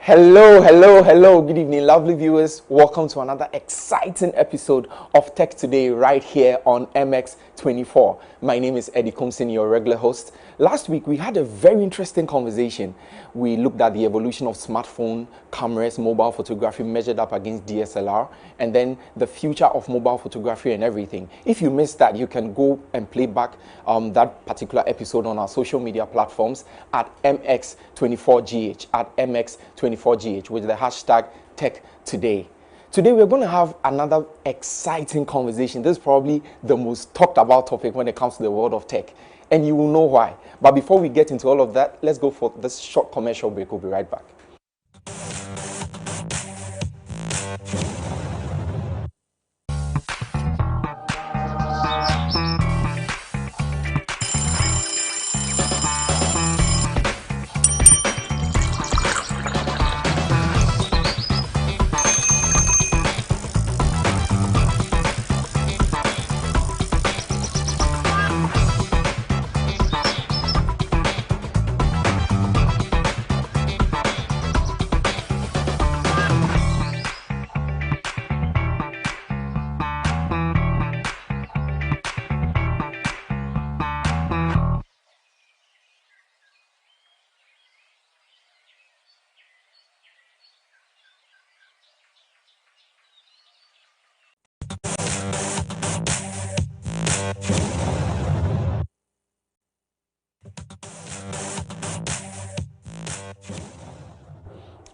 Hello. Good evening, lovely viewers. Welcome to another exciting episode of Tech Today right here on MX24. My name is Eddie Kumsin, your regular host. Last week, we had a very interesting conversation. We looked at the evolution of smartphone cameras, mobile photography measured up against DSLR, and then the future of mobile photography and everything. If you missed that, you can go and play back that particular episode on our social media platforms at MX24GH, at MX24GH, with the hashtag Tech Today. Today we're going to have another exciting conversation. This is probably the most talked about topic when it comes to the world of tech, and you will know why. But before we get into all of that, let's go for this short commercial break. We'll be right back.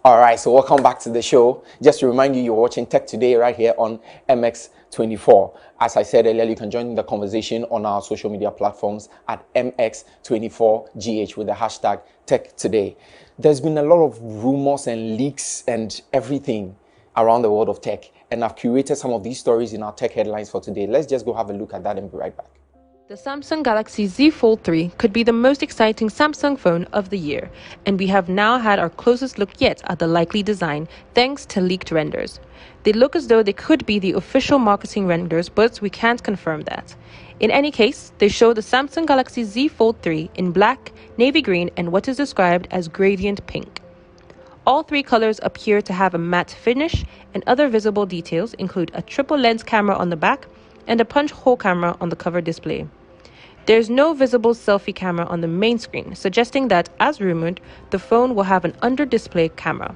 All right, so welcome back to the show. Just to remind you, you're watching Tech Today right here on MX24. As I said earlier, you can join the conversation on our social media platforms at MX24GH with the hashtag Tech Today. There's been a lot of rumors and leaks and everything around the world of tech, and I've curated some of these stories in our tech headlines for today. Let's just go have a look at that and be right back. The Samsung Galaxy Z Fold 3 could be the most exciting Samsung phone of the year, and we have now had our closest look yet at the likely design thanks to leaked renders. They look as though they could be the official marketing renders, but we can't confirm that. In any case, they show the Samsung Galaxy Z Fold 3 in black, navy green, and what is described as gradient pink. All three colors appear to have a matte finish, and other visible details include a triple lens camera on the back and a punch hole camera on the cover display. There's no visible selfie camera on the main screen, suggesting that, as rumored, the phone will have an under-display camera.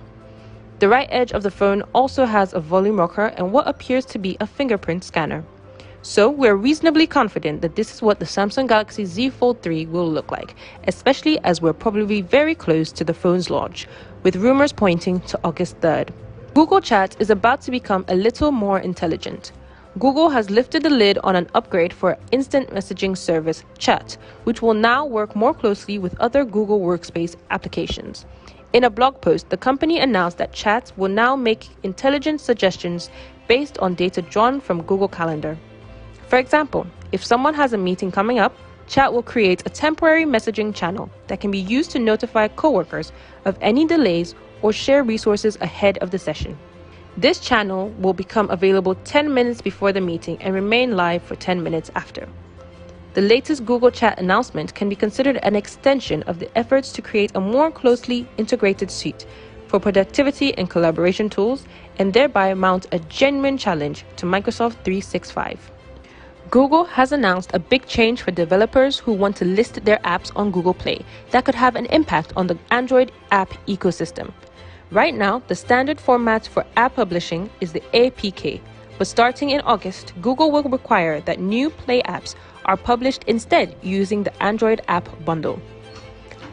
The right edge of the phone also has a volume rocker and what appears to be a fingerprint scanner. So we're reasonably confident that this is what the Samsung Galaxy Z Fold 3 will look like, especially as we're probably very close to the phone's launch, with rumors pointing to August 3rd. Google Chat is about to become a little more intelligent. Google has lifted the lid on an upgrade for instant messaging service Chat, which will now work more closely with other Google Workspace applications. In a blog post, the company announced that Chat will now make intelligent suggestions based on data drawn from Google Calendar. For example, if someone has a meeting coming up, Chat will create a temporary messaging channel that can be used to notify coworkers of any delays or share resources ahead of the session. This channel will become available 10 minutes before the meeting and remain live for 10 minutes after. The latest Google Chat announcement can be considered an extension of the efforts to create a more closely integrated suite for productivity and collaboration tools, and thereby mount a genuine challenge to Microsoft 365. Google has announced a big change for developers who want to list their apps on Google Play that could have an impact on the Android app ecosystem. Right now, the standard format for app publishing is the APK, but starting in August, Google will require that new Play apps are published instead using the Android App Bundle.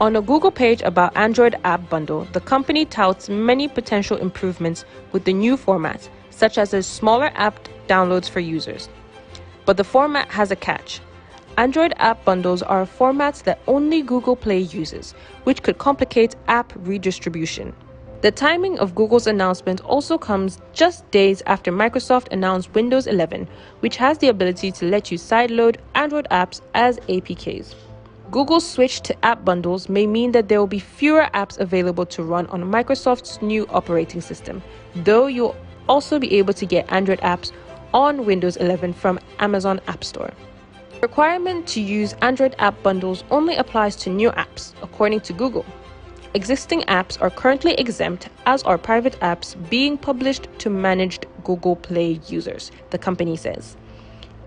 On a Google page about Android App Bundle, the company touts many potential improvements with the new format, such as smaller app downloads for users. But the format has a catch. Android app bundles are formats that only Google Play uses, which could complicate app redistribution. The timing of Google's announcement also comes just days after Microsoft announced Windows 11, which has the ability to let you sideload Android apps as APKs. Google's switch to app bundles may mean that there will be fewer apps available to run on Microsoft's new operating system, though you'll also be able to get Android apps on Windows 11 from Amazon App Store. The requirement to use Android app bundles only applies to new apps, according to Google. Existing apps are currently exempt, as are private apps being published to managed Google Play users, the company says.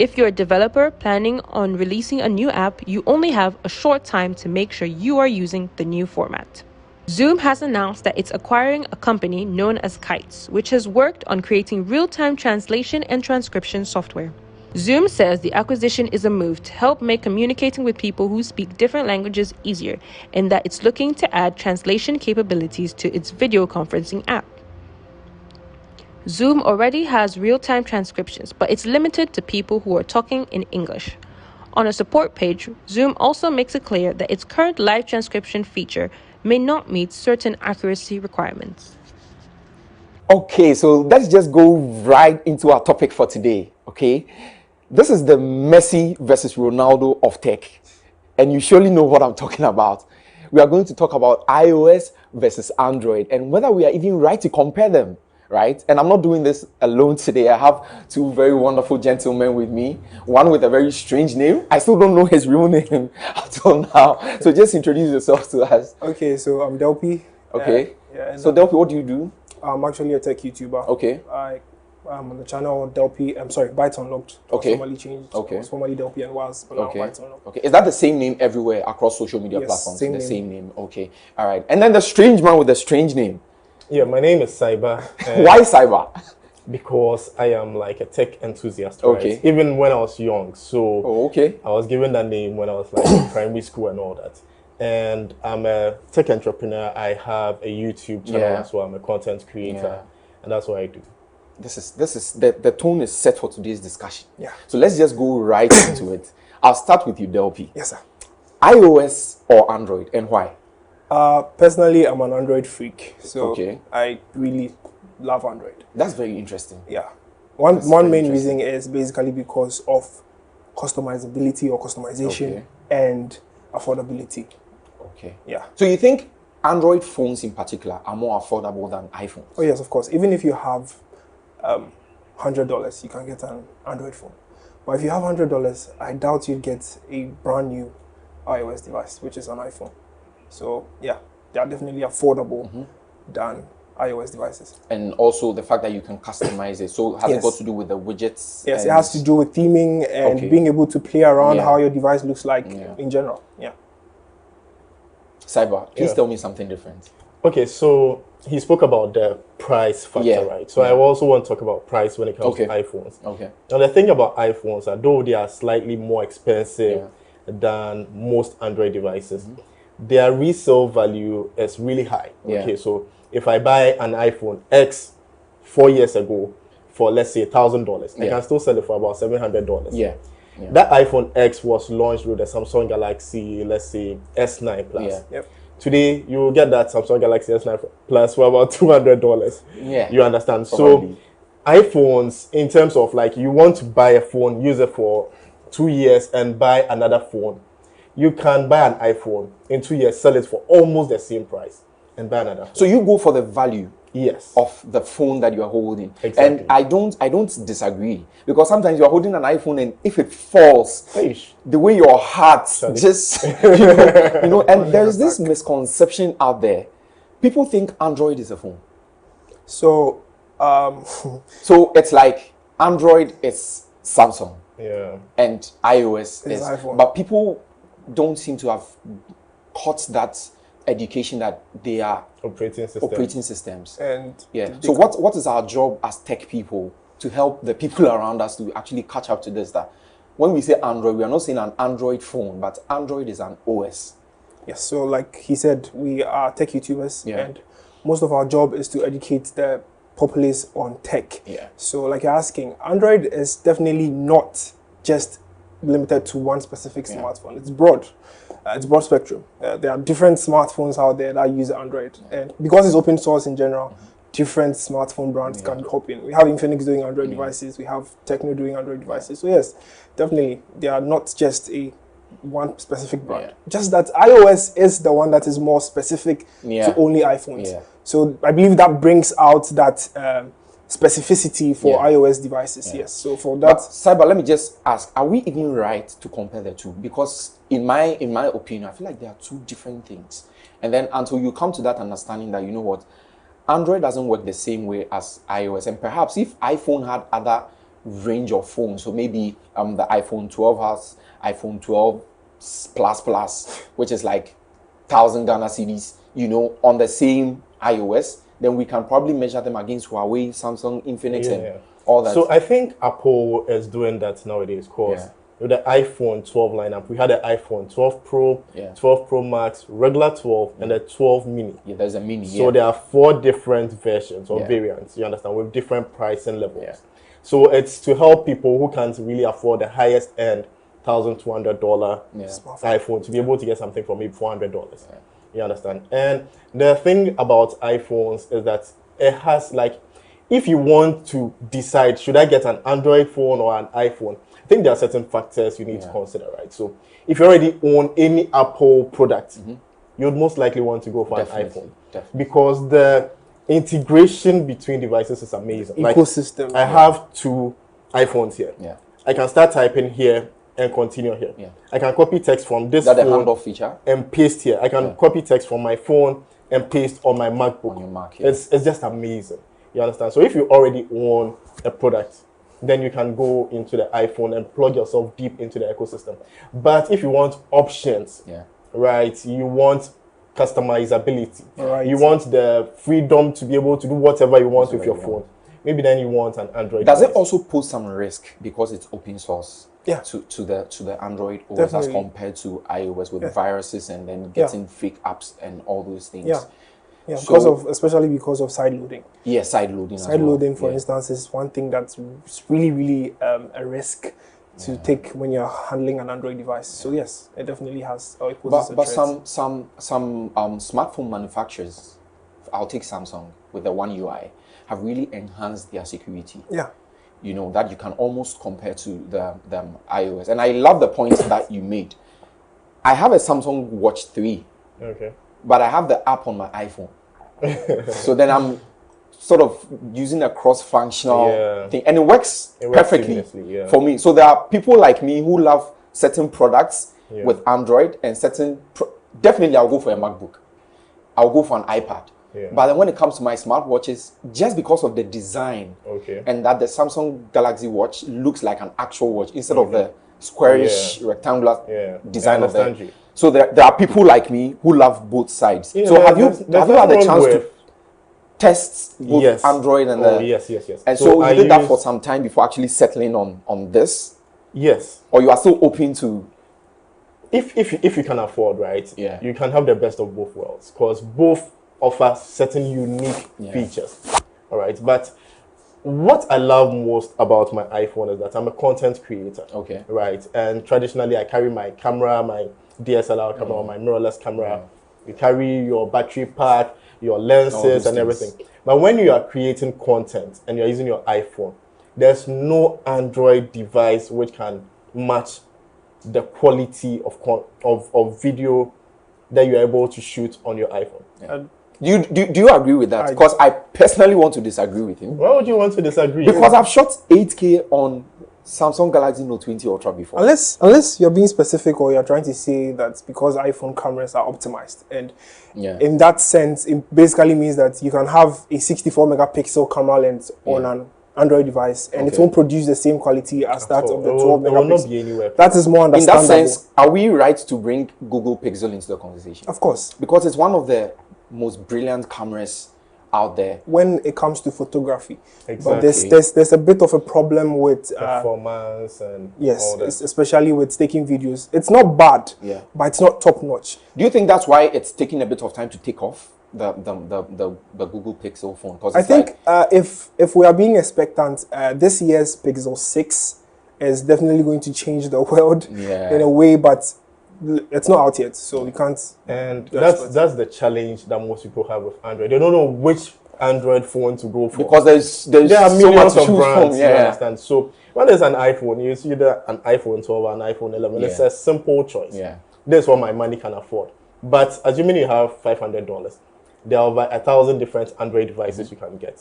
If you're a developer planning on releasing a new app, you only have a short time to make sure you are using the new format. Zoom has announced that it's acquiring a company known as Kites, which has worked on creating real-time translation and transcription software. Zoom says the acquisition is a move to help make communicating with people who speak different languages easier, and that it's looking to add translation capabilities to its video conferencing app. Zoom already has real-time transcriptions, but it's limited to people who are talking in English. On a support page, Zoom also makes it clear that its current live transcription feature may not meet certain accuracy requirements. Okay, so let's just go right into our topic for today, okay? This is the Messi versus Ronaldo of tech, and you surely know what I'm talking about. We are going to talk about iOS versus Android and whether we are even right to compare them, right? And I'm not doing this alone today. I have two very wonderful gentlemen with me, one with a very strange name. I still don't know his real name until now. So just introduce yourself to us. Okay, so I'm Delpy. Okay. Yeah. So Delpy, what do you do? I'm actually a tech YouTuber. Okay. I'm on the channel Delpy. I'm sorry, Bytes Unlocked. Okay. Formerly changed. Okay. It was formerly Delpy and was, but now Okay. Bytes Unlocked. Okay. Is that the same name everywhere across social media Yes, platforms? same the name. same name. Okay. All right. And then the strange man with the strange name. Yeah, my name is Cyber. Why Cyber? Because I am like a tech enthusiast, right? Okay. Even when I was young. So Oh, okay. I was given that name when I was like in primary school and all that. And I'm a tech entrepreneur. I have a YouTube channel Yeah. as well. I'm a content creator. And that's what I do. This is the tone is set for today's discussion. Yeah. So let's just go right into it. I'll start with you, Delpy. Yes, sir. iOS or Android, and why? Personally, I'm an Android freak, so Okay. I really love Android. That's very interesting. Yeah. One very main interesting. reason is basically because of customizability or customization Okay. and affordability. Okay. Yeah. So you think Android phones in particular are more affordable than iPhones? Oh yes, of course. Even if you have $100, you can get an Android phone. But if you have $100, I doubt you'd get a brand new iOS device, which is an iPhone. So yeah, they are definitely affordable than iOS devices. And also the fact that you can customize it. So has it Yes. got to do with the widgets? Yes, it and- has to do with theming and Okay. being able to play around Yeah. how your device looks like Yeah. in general. Yeah. Cyber, please Yeah. tell me something different. Okay, so he spoke about the price factor, Yeah. right? So Yeah. I also want to talk about price when it comes Okay. to iPhones. Okay. Now the thing about iPhones, although they are slightly more expensive than most Android devices, their resale value is really high. Yeah. Okay, so if I buy an iPhone X 4 years ago for let's say $1,000, I Yeah. can still sell it for about $700. Yeah. Yeah. That iPhone X was launched with the Samsung Galaxy, let's say S9 Plus. Yeah. Yep. Today, you will get that Samsung Galaxy S9 Plus for about $200. Yeah. You understand? Probably. So, iPhones, in terms of like you want to buy a phone, use it for 2 years and buy another phone. You can buy an iPhone in 2 years, sell it for almost the same price and buy another phone. So you go for the value Yes. of the phone that you are holding. Exactly. And I don't disagree, because sometimes you're holding an iPhone and if it falls, Eish. the way your heart just you know, and there's this misconception out there. People think Android is a phone. So So it's like Android is Samsung Yeah. and iOS It's is iPhone. but people don't seem to have caught that education that they are Operating system. operating systems. and Yeah. So what is our job as tech people to help the people around us to actually catch up to this? That when we say Android, we are not saying an Android phone, but Android is an OS. yes, so like he said, we are tech YouTubers, Yeah. and most of our job is to educate the populace on tech. Yeah. So like you're asking, Android is definitely not just limited to one specific smartphone. It's broad. It's broad spectrum. There are different smartphones out there that use Android, and because it's open source in general, different smartphone brands can hop in. We have Infinix doing Android devices. We have Techno doing Android devices. So yes, definitely they are not just a one specific brand. Yeah. Just that iOS is the one that is more specific Yeah. to only iPhones. Yeah. So I believe that brings out that specificity for Yeah. iOS devices. Yes. So for But that, Cyber, let me just ask: are we even right to compare the two? Because in my opinion, I feel like they are two different things. And then until you come to that understanding that you know what, Android doesn't work the same way as iOS, and perhaps if iPhone had other range of phones, so maybe the iPhone 12 has iPhone 12 plus, which is like 1,000 Ghana cedis, you know, on the same iOS, then we can probably measure them against Huawei, Samsung, Infinix, and all that. So I think Apple is doing that nowadays, because with the iPhone 12 lineup, we had the iPhone 12 Pro, 12 Pro Max, regular 12, and the 12 mini. Yeah, there's a mini. So there are 4 different versions or variants, you understand, with different pricing levels. Yeah. So it's to help people who can't really afford the highest end $1,200 iPhone to be able to get something for maybe $400. You understand? And the thing about iPhones is that it has, like, if you want to decide, should I get an Android phone or an iPhone, I think there are certain factors you need to consider, right? So if you already own any Apple product, you'd most likely want to go for an iPhone. Because the integration between devices is amazing. ecosystem. Like, I have 2 iPhones here. Yeah. I can start typing here and continue here. Yeah. I can copy text from this Is that the phone handoff feature? and paste here. I can copy text from my phone and paste on my MacBook. On your Mac, It's just amazing. You understand? So if you already own a product, then you can go into the iPhone and plug yourself deep into the ecosystem. But if you want options, right, you want customizability, you want the freedom to be able to do whatever you want with your phone, maybe then you want an Android Does device. it also pose some risk because it's open source? Yeah. To the Android OS as compared to iOS with viruses and then getting fake apps and all those things. Yeah, So- especially because of side loading. Yeah, side loading. Side loading, for instance, is one thing that's really a risk to take when you're handling an Android device. So yes, it definitely has. Or it poses But a threat. some smartphone manufacturers, I'll take Samsung with the One UI, have really enhanced their security. Yeah. You know, that you can almost compare to the iOS. And I love the point that you made. I have a Samsung Watch 3, but I have the app on my iPhone. So then I'm sort of using a cross-functional thing. And it works perfectly for me. So there are people like me who love certain products with Android and certain... definitely I'll go for a MacBook. I'll go for an iPad. But then when it comes to my smartwatches, just because of the design and that the Samsung Galaxy Watch looks like an actual watch instead of the squarish rectangular design of them. So there are people like me who love both sides. So have you had the chance to test both Android and the... Yes. And so you did that for some time before actually settling on this? Yes. Or you are still open to... If you can afford, right? Yeah. You can have the best of both worlds, because both offer certain unique features. All right. But what I love most about my iPhone is that I'm a content creator. Okay. Right. And traditionally I carry my camera, my DSLR camera, or my mirrorless camera. You carry your battery pack, your lenses and everything. But when you are creating content and you're using your iPhone, there's no Android device which can match the quality of video that you're able to shoot on your iPhone. Do you agree with that? Because I personally want to disagree with him. Why would you want to disagree? Because I've shot 8K on Samsung Galaxy Note 20 Ultra before. Unless you're being specific or you're trying to say that because iPhone cameras are optimized. And in that sense, it basically means that you can have a 64 megapixel camera lens on an Android device and it won't produce the same quality as that of the 12 megapixel. It will not be anywhere. That is more understandable. In that sense, are we right to bring Google Pixel into the conversation? Of course. Because it's one of the most brilliant cameras out there when it comes to photography. Exactly. But there's a bit of a problem with performance and all that. Especially with taking videos. It's not bad, but it's not top notch. Do you think that's why it's taking a bit of time to take off the Google Pixel phone? I think if we are being expectant, this year's Pixel 6 is definitely going to change the world in a way, but it's not out yet, so we can't. And that's the challenge that most people have with Android. They don't know which Android phone to go for because there are millions of brands. You understand? So when there's an iPhone, you see either an iPhone 12 or an iPhone 11. It's a simple choice. This is what my money can afford. But assuming you have $500, there are over 1,000 different Android devices you can get.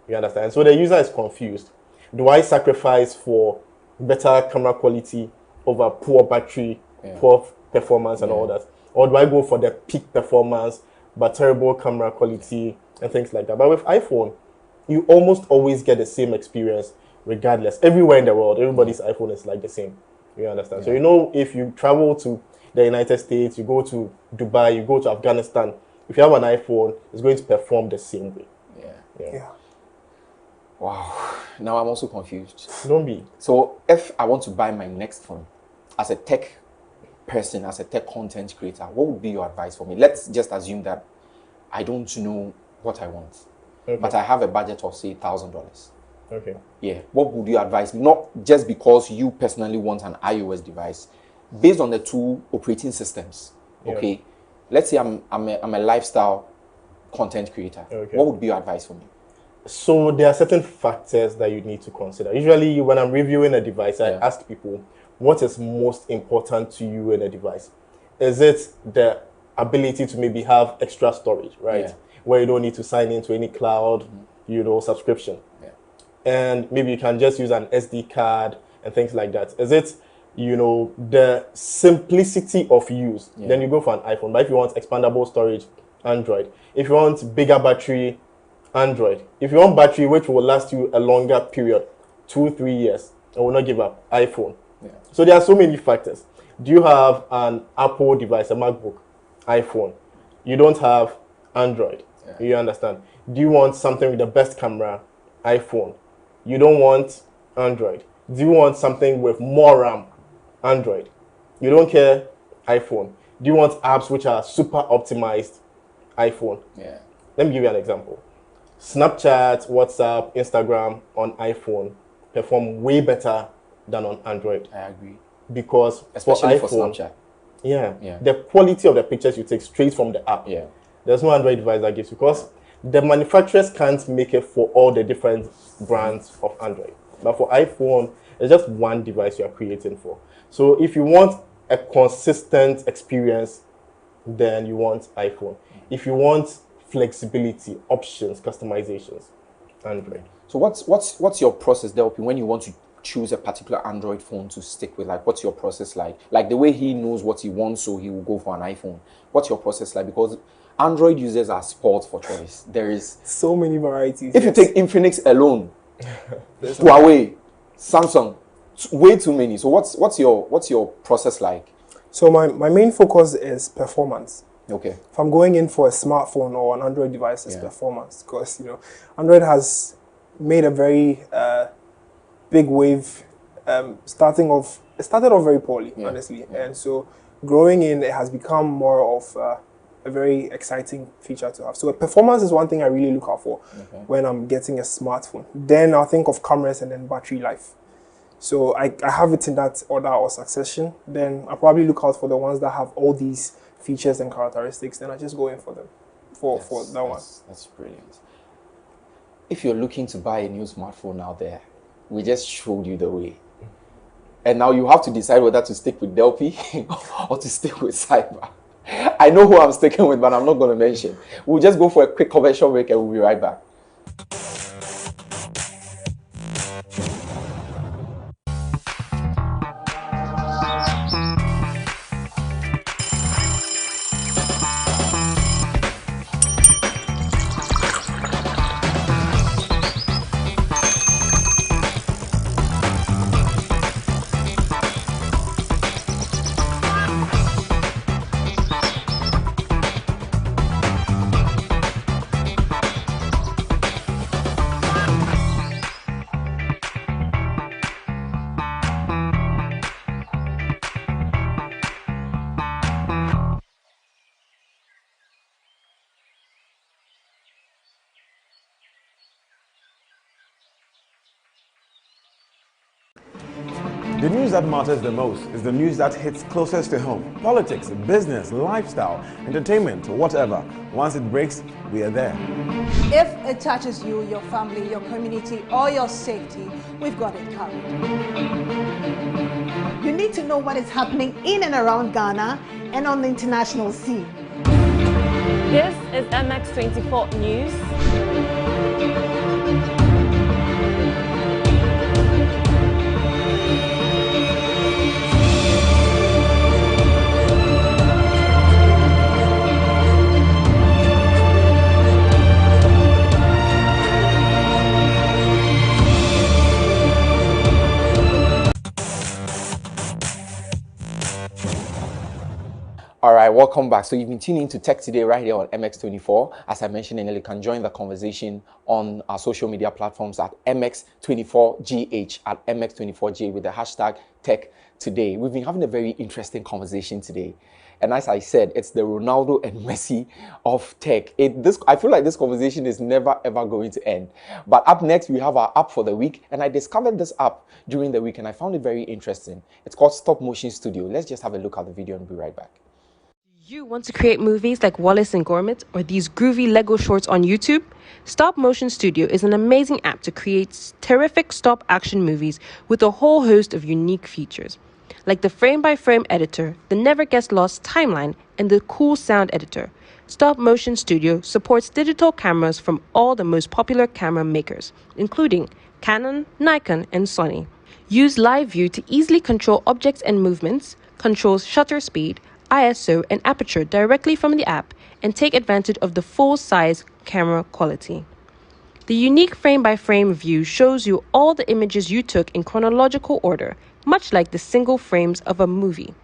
You understand? So the user is confused. Do I sacrifice for better camera quality over poor battery, poor performance and all that? Or do I go for the peak performance but terrible camera quality and things like that? But with iPhone, you almost always get the same experience regardless. Everywhere in the world, everybody's iPhone is like the same. You understand? So you know, if you travel to the United States, you go to Dubai, you go to Afghanistan, if you have an iPhone, it's going to perform the same way. Yeah. Wow. Now I'm also confused. Don't be. So if I want to buy my next phone as a tech person, as a tech content creator, what would be your advice for me? Let's just assume that I don't know what I want, but I have a budget of say $1,000. Okay. Yeah. What would you advise me? Not just because you personally want an iOS device, based on the two operating systems. Okay. Let's say I'm a lifestyle content creator. What would be your advice for me? So there are certain factors that you need to consider. Usually when I'm reviewing a device, I ask people, what is most important to you in a device? Is it the ability to maybe have extra storage, right? Where you don't need to sign into any cloud, subscription. And maybe you can just use an SD card and things like that. Is it, the simplicity of use? Then you go for an iPhone. But if you want expandable storage, Android. If you want bigger battery, Android. If you want battery which will last you a longer period, 2-3 years, and will not give up, iPhone. So there are so many factors. Do you have an Apple device, a MacBook, iPhone? You don't have Android. You understand? Do you want something with the best camera, iPhone? You don't want Android. Do you want something with more RAM, Android? You don't care, iPhone. Do you want apps which are super optimized, iPhone? Let me give you an example. Snapchat, WhatsApp, Instagram on iPhone perform way better than on Android. I agree. Because especially for iPhone, Snapchat. The quality of the pictures you take straight from the app. There's no Android device that gives you, because the manufacturers can't make it for all the different brands of Android. But for iPhone, it's just one device you are creating for. So if you want a consistent experience, then you want iPhone. If you want flexibility, options, customizations, Android. So what's your process, Delphi, when you want to choose a particular Android phone to stick with? Like, what's your process like? Like the way he knows what he wants, so he will go for an iPhone. What's your process like? Because Android users are spoiled for choice. There is so many varieties. If you take Infinix alone, Huawei, Samsung, way too many. So what's your process like? So my main focus is performance. Okay. If I'm going in for a smartphone or an Android device, it's performance, because Android has made a very big wave. It started off very poorly, honestly, and so growing in, it has become more of a very exciting feature to have. So performance is one thing I really look out for when I'm getting a smartphone. Then I'll think of cameras and then battery life. So I have it in that order or succession. Then I'll probably look out for the ones that have all these features and characteristics. Then I just go in for them, for that one. That's brilliant. If you're looking to buy a new smartphone out there, we just showed you the way. And now you have to decide whether to stick with Delphi or to stick with Cyber. I know who I'm sticking with, but I'm not going to mention. We'll just go for a quick commercial break and we'll be right back. The news that matters the most is the news that hits closest to home. Politics, business, lifestyle, entertainment, whatever. Once it breaks, we are there. If it touches you, your family, your community, or your safety, we've got it covered. You need to know what is happening in and around Ghana and on the international scene. This is MX24 News. All right, welcome back. So you've been tuning to Tech Today right here on MX24. As I mentioned earlier, you can join the conversation on our social media platforms at MX24GH, at MX24GH with the hashtag Tech Today. We've been having a very interesting conversation today. And as I said, it's the Ronaldo and Messi of tech. I feel like this conversation is never ever going to end. But up next, we have our app for the week. And I discovered this app during the week and I found it very interesting. It's called Stop Motion Studio. Let's just have a look at the video and be right back. You want to create movies like Wallace and Gromit or these groovy Lego shorts on YouTube? Stop Motion Studio is an amazing app to create terrific stop action movies with a whole host of unique features, like the frame-by-frame editor, the never gets lost timeline, and the cool sound editor. Stop Motion Studio supports digital cameras from all the most popular camera makers, including Canon, Nikon, and Sony. Use Live View to easily control objects and movements, controls shutter speed, ISO, and aperture directly from the app, and take advantage of the full-size camera quality. The unique frame-by-frame view shows you all the images you took in chronological order, much like the single frames of a movie.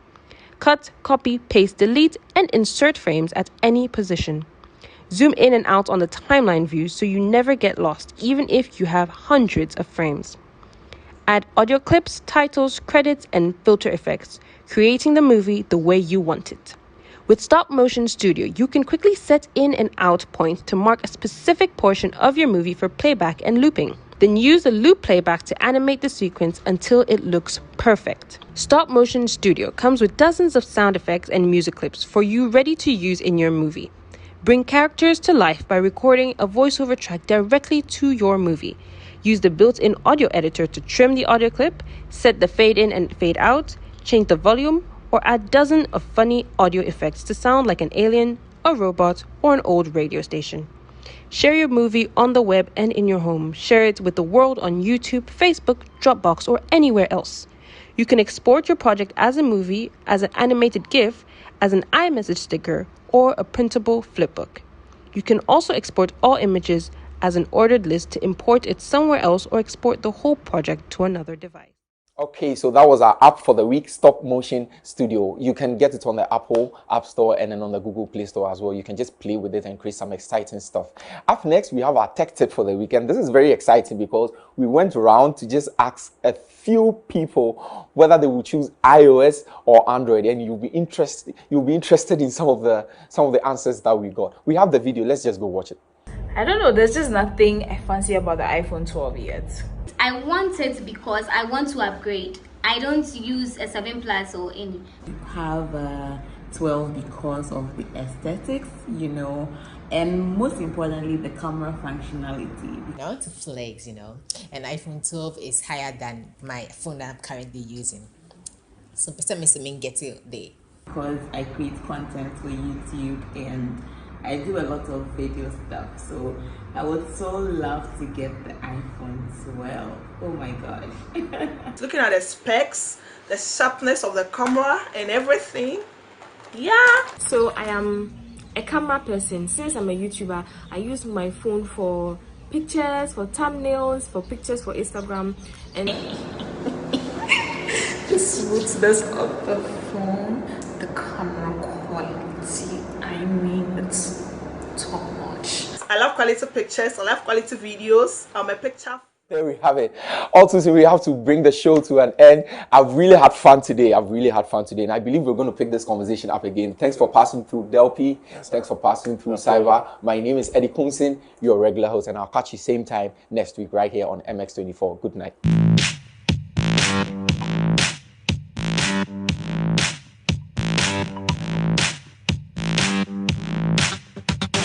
Cut, copy, paste, delete, and insert frames at any position. Zoom in and out on the timeline view so you never get lost, even if you have hundreds of frames. Add audio clips, titles, credits, and filter effects, creating the movie the way you want it. With Stop Motion Studio, you can quickly set in and out points to mark a specific portion of your movie for playback and looping. Then use the loop playback to animate the sequence until it looks perfect. Stop Motion Studio comes with dozens of sound effects and music clips for you ready to use in your movie. Bring characters to life by recording a voiceover track directly to your movie. Use the built-in audio editor to trim the audio clip, set the fade in and fade out, change the volume, or add dozens of funny audio effects to sound like an alien, a robot, or an old radio station. Share your movie on the web and in your home. Share it with the world on YouTube, Facebook, Dropbox, or anywhere else. You can export your project as a movie, as an animated GIF, as an iMessage sticker, or a printable flipbook. You can also export all images as an ordered list to import it somewhere else or export the whole project to another device. Okay, so that was our app for the week, Stop Motion Studio. You can get it on the Apple App Store and then on the Google Play Store as well. You can just play with it and create some exciting stuff. Up next, we have our tech tip for the week. And this is very exciting because we went around to just ask a few people whether they would choose iOS or Android, and you'll be interested in some of the answers that we got. We have the video. Let's just go watch it. I don't know, there's just nothing I fancy about the iPhone 12 yet. I want it because I want to upgrade. I don't use a 7 Plus or any. Have 12 because of the aesthetics, and most importantly, the camera functionality. I want to flex, and iPhone 12 is higher than my phone that I'm currently using. So, get it there. Because I create content for YouTube and I do a lot of video stuff, so I would so love to get the iPhone 12. Oh my gosh. Looking at the specs, the sharpness of the camera and everything. Yeah. So I am a camera person. Since I'm a YouTuber, I use my phone for pictures, for thumbnails, for pictures for Instagram, and The smoothness of the phone, the camera quality, it's top notch. I love quality pictures, I love quality videos. I'm a picture. There we have it. Also, we have to bring the show to an end. I've really had fun today. And I believe we're going to pick this conversation up again. Thanks for passing through Delphi. Yes, thanks for passing through Cyber. My name is Eddie Kunsin, your regular host, and I'll catch you same time next week right here on MX24. Good night.